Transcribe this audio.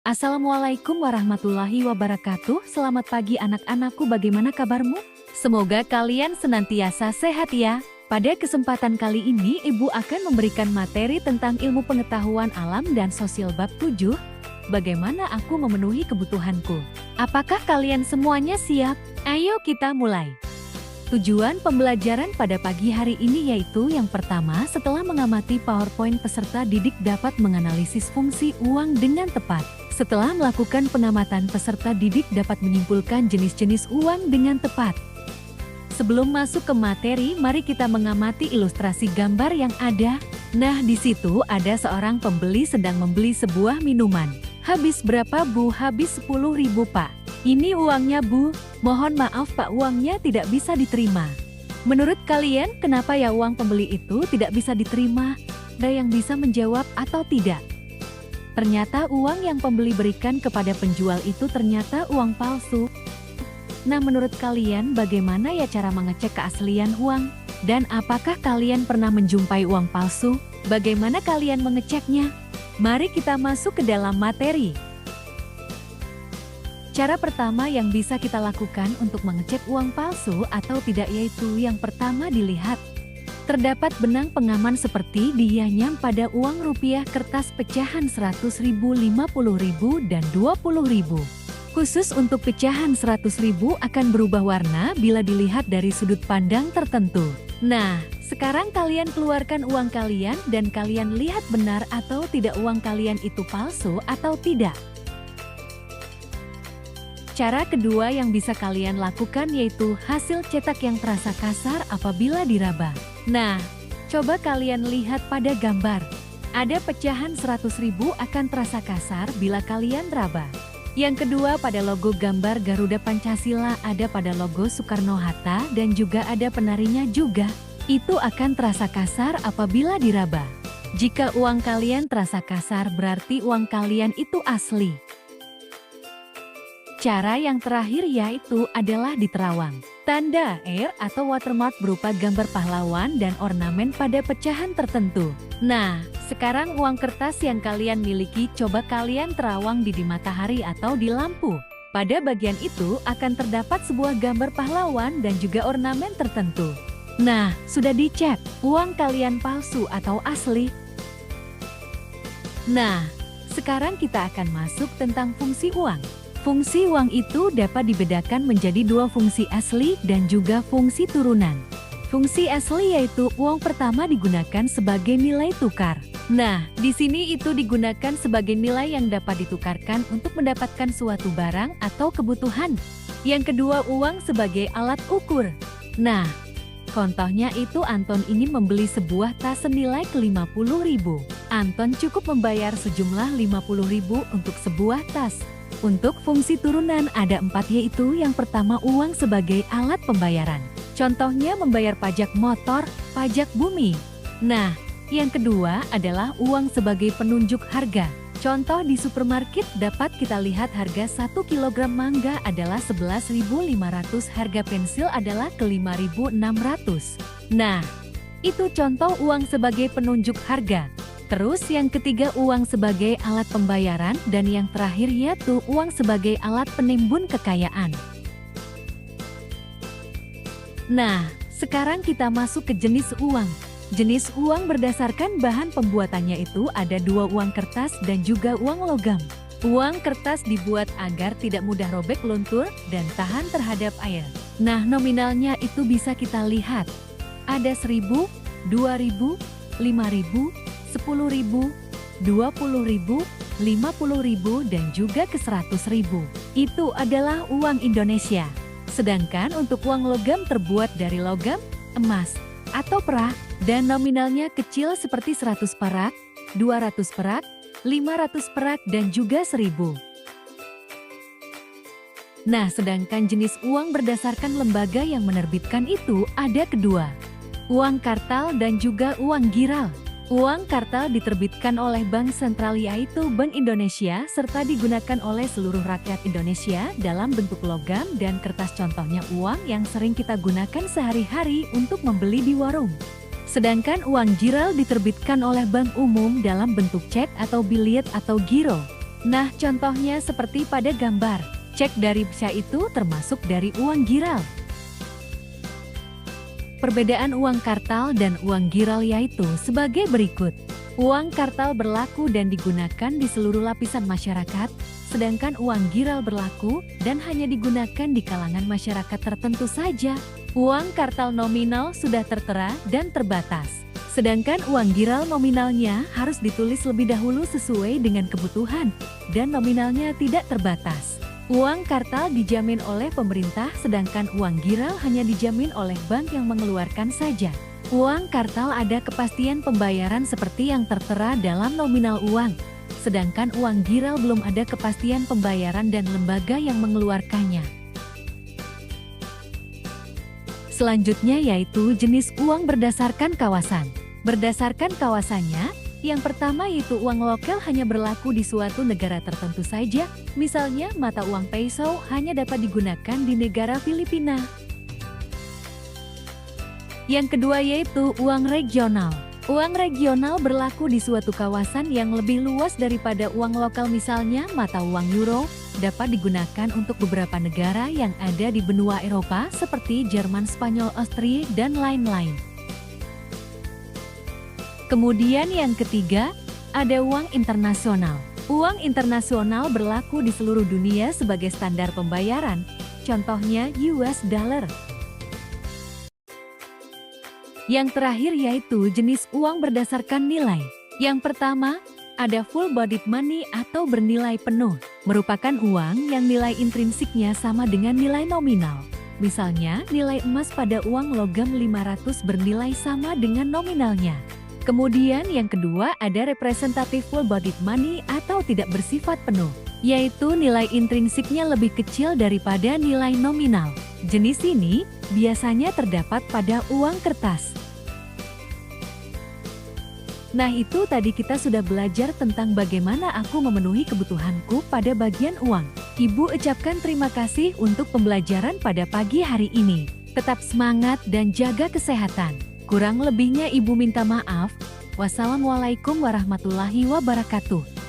Assalamualaikum warahmatullahi wabarakatuh. Selamat pagi anak-anakku, bagaimana kabarmu? Semoga kalian senantiasa sehat ya. Pada kesempatan kali ini Ibu akan memberikan materi tentang ilmu pengetahuan alam dan sosial bab 7. Bagaimana aku memenuhi kebutuhanku? Apakah kalian semuanya siap? Ayo kita mulai. Tujuan pembelajaran pada pagi hari ini yaitu yang pertama, setelah mengamati PowerPoint peserta didik dapat menganalisis fungsi uang dengan tepat. Setelah melakukan pengamatan, peserta didik dapat menyimpulkan jenis-jenis uang dengan tepat. Sebelum masuk ke materi, mari kita mengamati ilustrasi gambar yang ada. Nah, di situ ada seorang pembeli sedang membeli sebuah minuman. Habis berapa, Bu? Habis 10.000, Pak. Ini uangnya, Bu. Mohon maaf, Pak, uangnya tidak bisa diterima. Menurut kalian, kenapa ya uang pembeli itu tidak bisa diterima? Ada yang bisa menjawab atau tidak? Ternyata uang yang pembeli berikan kepada penjual itu ternyata uang palsu. Nah, menurut kalian bagaimana ya cara mengecek keaslian uang? Dan apakah kalian pernah menjumpai uang palsu? Bagaimana kalian mengeceknya? Mari kita masuk ke dalam materi. Cara pertama yang bisa kita lakukan untuk mengecek uang palsu atau tidak yaitu yang pertama dilihat. Terdapat benang pengaman seperti dianyam pada uang rupiah kertas pecahan 100.000, 50.000, dan 20.000. Khusus untuk pecahan 100.000 akan berubah warna bila dilihat dari sudut pandang tertentu. Nah, sekarang kalian keluarkan uang kalian dan kalian lihat benar atau tidak uang kalian itu palsu atau tidak. Cara kedua yang bisa kalian lakukan yaitu hasil cetak yang terasa kasar apabila diraba. Nah, coba kalian lihat pada gambar. Ada pecahan 100.000 akan terasa kasar bila kalian raba. Yang kedua, pada logo gambar Garuda Pancasila ada pada logo Soekarno-Hatta dan juga ada penarinya juga. Itu akan terasa kasar apabila diraba. Jika uang kalian terasa kasar berarti uang kalian itu asli. Cara yang terakhir yaitu adalah diterawang. Tanda air atau watermark berupa gambar pahlawan dan ornamen pada pecahan tertentu. Nah, sekarang uang kertas yang kalian miliki coba kalian terawang di matahari atau di lampu. Pada bagian itu akan terdapat sebuah gambar pahlawan dan juga ornamen tertentu. Nah, sudah dicek uang kalian palsu atau asli? Nah, sekarang kita akan masuk tentang fungsi uang. Fungsi uang itu dapat dibedakan menjadi dua fungsi asli dan juga fungsi turunan. Fungsi asli yaitu uang pertama digunakan sebagai nilai tukar. Nah, di sini itu digunakan sebagai nilai yang dapat ditukarkan untuk mendapatkan suatu barang atau kebutuhan. Yang kedua, uang sebagai alat ukur. Nah, contohnya itu Anton ingin membeli sebuah tas senilai ke-50.000. Anton cukup membayar sejumlah 50.000 untuk sebuah tas. Untuk fungsi turunan ada 4 yaitu yang pertama uang sebagai alat pembayaran. Contohnya membayar pajak motor, pajak bumi. Nah, yang kedua adalah uang sebagai penunjuk harga. Contoh di supermarket dapat kita lihat harga 1 kg mangga adalah 11.500, harga pensil adalah ke-5.600. Nah, itu contoh uang sebagai penunjuk harga. Terus yang ketiga uang sebagai alat pembayaran dan yang terakhir yaitu uang sebagai alat penimbun kekayaan. Nah, sekarang kita masuk ke jenis uang. Jenis uang berdasarkan bahan pembuatannya itu ada dua uang kertas dan juga uang logam. Uang kertas dibuat agar tidak mudah robek, luntur, dan tahan terhadap air. Nah, nominalnya itu bisa kita lihat. Ada 1.000, 2.000, 5.000, 10.000, 20.000, 50.000, dan juga ke 100.000. Itu adalah uang Indonesia. Sedangkan untuk uang logam terbuat dari logam, emas, atau perak, dan nominalnya kecil seperti 100 perak, 200 perak, 500 perak, dan juga 1.000. Nah, sedangkan jenis uang berdasarkan lembaga yang menerbitkan itu ada kedua. Uang kartal dan juga uang giral. Uang kartal diterbitkan oleh Bank Sentral yaitu Bank Indonesia serta digunakan oleh seluruh rakyat Indonesia dalam bentuk logam dan kertas, contohnya uang yang sering kita gunakan sehari-hari untuk membeli di warung. Sedangkan uang giral diterbitkan oleh Bank Umum dalam bentuk cek atau biliet atau giro. Nah, contohnya seperti pada gambar. Cek dari BCA itu termasuk dari uang giral. Perbedaan uang kartal dan uang giral yaitu sebagai berikut. Uang kartal berlaku dan digunakan di seluruh lapisan masyarakat, sedangkan uang giral berlaku dan hanya digunakan di kalangan masyarakat tertentu saja. Uang kartal nominal sudah tertera dan terbatas. Sedangkan uang giral nominalnya harus ditulis lebih dahulu sesuai dengan kebutuhan, dan nominalnya tidak terbatas. Uang kartal dijamin oleh pemerintah, sedangkan uang giral hanya dijamin oleh bank yang mengeluarkan saja. Uang kartal ada kepastian pembayaran seperti yang tertera dalam nominal uang, sedangkan uang giral belum ada kepastian pembayaran dan lembaga yang mengeluarkannya. Selanjutnya yaitu jenis uang berdasarkan kawasan. Berdasarkan kawasannya, yang pertama yaitu uang lokal hanya berlaku di suatu negara tertentu saja, misalnya mata uang peso hanya dapat digunakan di negara Filipina. Yang kedua yaitu uang regional. Uang regional berlaku di suatu kawasan yang lebih luas daripada uang lokal, misalnya mata uang euro dapat digunakan untuk beberapa negara yang ada di benua Eropa seperti Jerman, Spanyol, Austria, dan lain-lain. Kemudian yang ketiga, ada uang internasional. Uang internasional berlaku di seluruh dunia sebagai standar pembayaran, contohnya US dollar. Yang terakhir yaitu jenis uang berdasarkan nilai. Yang pertama, ada full-bodied money atau bernilai penuh, merupakan uang yang nilai intrinsiknya sama dengan nilai nominal. Misalnya, nilai emas pada uang logam 500 bernilai sama dengan nominalnya. Kemudian yang kedua ada representative full-bodied money atau tidak bersifat penuh, yaitu nilai intrinsiknya lebih kecil daripada nilai nominal. Jenis ini biasanya terdapat pada uang kertas. Nah, itu tadi kita sudah belajar tentang bagaimana aku memenuhi kebutuhanku pada bagian uang. Ibu ucapkan terima kasih untuk pembelajaran pada pagi hari ini. Tetap semangat dan jaga kesehatan. Kurang lebihnya ibu minta maaf. Wassalamualaikum warahmatullahi wabarakatuh.